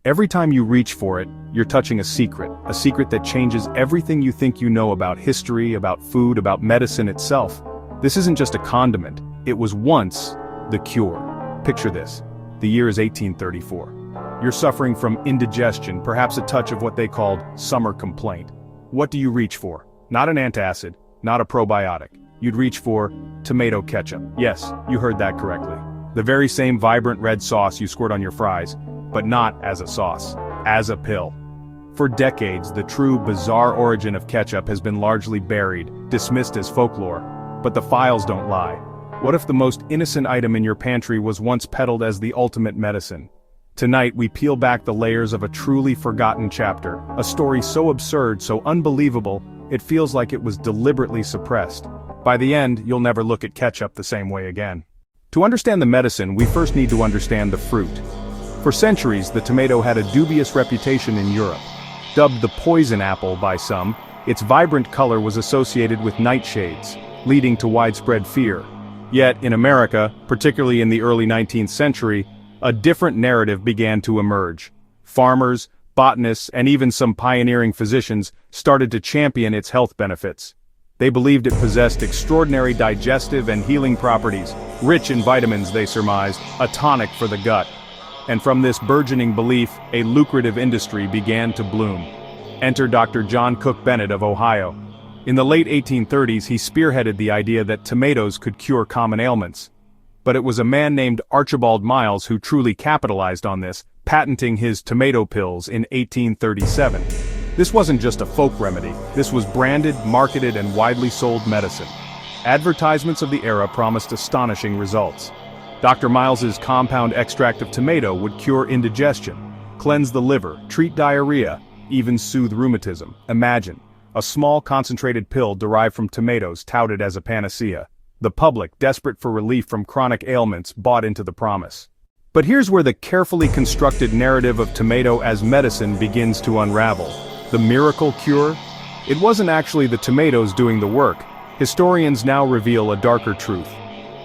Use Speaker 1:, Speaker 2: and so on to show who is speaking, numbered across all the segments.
Speaker 1: Every time you reach for it, you're touching a secret that changes everything you think you know about history, about food, about medicine itself. This isn't just a condiment, it was once the cure. Picture this. The year is 1834. You're suffering from indigestion, perhaps a touch of what they called summer complaint. What do you reach for? Not an antacid, not a probiotic. You'd reach for tomato ketchup. Yes, you heard that correctly. The very same vibrant red sauce you squirt on your fries, but not as a sauce, as a pill. For decades, the true bizarre origin of ketchup has been largely buried, dismissed as folklore. But the files don't lie. What if the most innocent item in your pantry was once peddled as the ultimate medicine? Tonight we peel back the layers of a truly forgotten chapter, a story so absurd, so unbelievable, it feels like it was deliberately suppressed. By the end, you'll never look at ketchup the same way again. To understand the medicine, we first need to understand the fruit. For centuries, the tomato had a dubious reputation in Europe. Dubbed the poison apple by some, its vibrant color was associated with nightshades, leading to widespread fear. Yet, in America, particularly in the early 19th century, a different narrative began to emerge. Farmers, botanists, and even some pioneering physicians started to champion its health benefits. They believed it possessed extraordinary digestive and healing properties, rich in vitamins, they surmised, a tonic for the gut. And from this burgeoning belief, a lucrative industry began to bloom. Enter Dr. John Cook Bennett of Ohio. In the late 1830s, he spearheaded the idea that tomatoes could cure common ailments. But it was a man named Archibald Miles who truly capitalized on this, patenting his tomato pills in 1837. This wasn't just a folk remedy, this was branded, marketed, and widely sold medicine. Advertisements of the era promised astonishing results. Dr. Miles's compound extract of tomato would cure indigestion, cleanse the liver, treat diarrhea, even soothe rheumatism. Imagine, a small concentrated pill derived from tomatoes touted as a panacea. The public, desperate for relief from chronic ailments, bought into the promise. But here's where the carefully constructed narrative of tomato as medicine begins to unravel. The miracle cure? It wasn't actually the tomatoes doing the work. Historians now reveal a darker truth.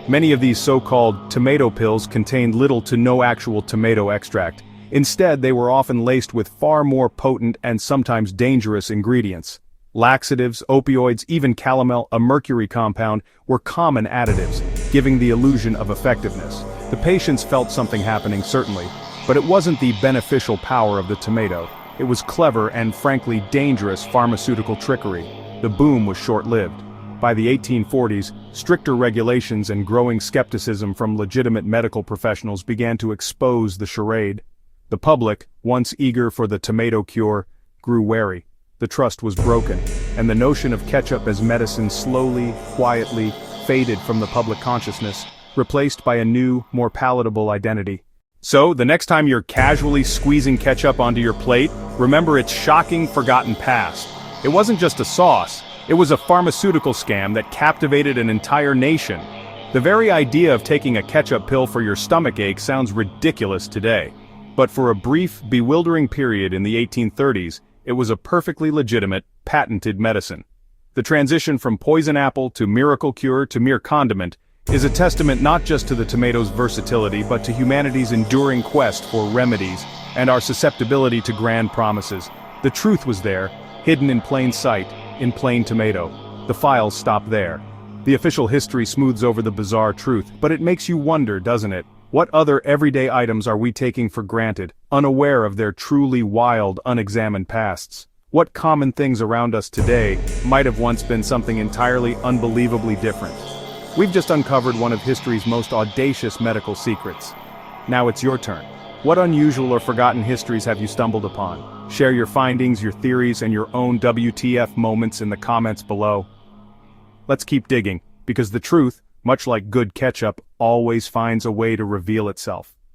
Speaker 1: Many of these so-called tomato pills contained little to no actual tomato extract. Instead, they were often laced with far more potent and sometimes dangerous ingredients. Laxatives, opioids, even calomel, a mercury compound, were common additives, giving the illusion of effectiveness. The patients felt something happening, certainly, but it wasn't the beneficial power of the tomato. It was clever and frankly dangerous pharmaceutical trickery. The boom was short-lived. By the 1840s, stricter regulations and growing skepticism from legitimate medical professionals began to expose the charade. The public, once eager for the tomato cure, grew wary. The trust was broken, and the notion of ketchup as medicine slowly, quietly, faded from the public consciousness, replaced by a new, more palatable identity. So, the next time you're casually squeezing ketchup onto your plate, remember its shocking, forgotten past. It wasn't just a sauce, it was a pharmaceutical scam that captivated an entire nation. The very idea of taking a ketchup pill for your stomach ache sounds ridiculous today. But for a brief, bewildering period in the 1830s, it was a perfectly legitimate, patented medicine. The transition from poison apple to miracle cure to mere condiment is a testament not just to the tomato's versatility but to humanity's enduring quest for remedies and our susceptibility to grand promises. The truth was there, hidden in plain sight, in plain tomato. The files stop there. The official history smooths over the bizarre truth, but it makes you wonder, doesn't it? What other everyday items are we taking for granted, unaware of their truly wild, unexamined pasts? What common things around us today might have once been something entirely unbelievably different? We've just uncovered one of history's most audacious medical secrets. Now it's your turn. What unusual or forgotten histories have you stumbled upon? Share your findings, your theories, and your own WTF moments in the comments below. Let's keep digging, because the truth, much like good ketchup, always finds a way to reveal itself.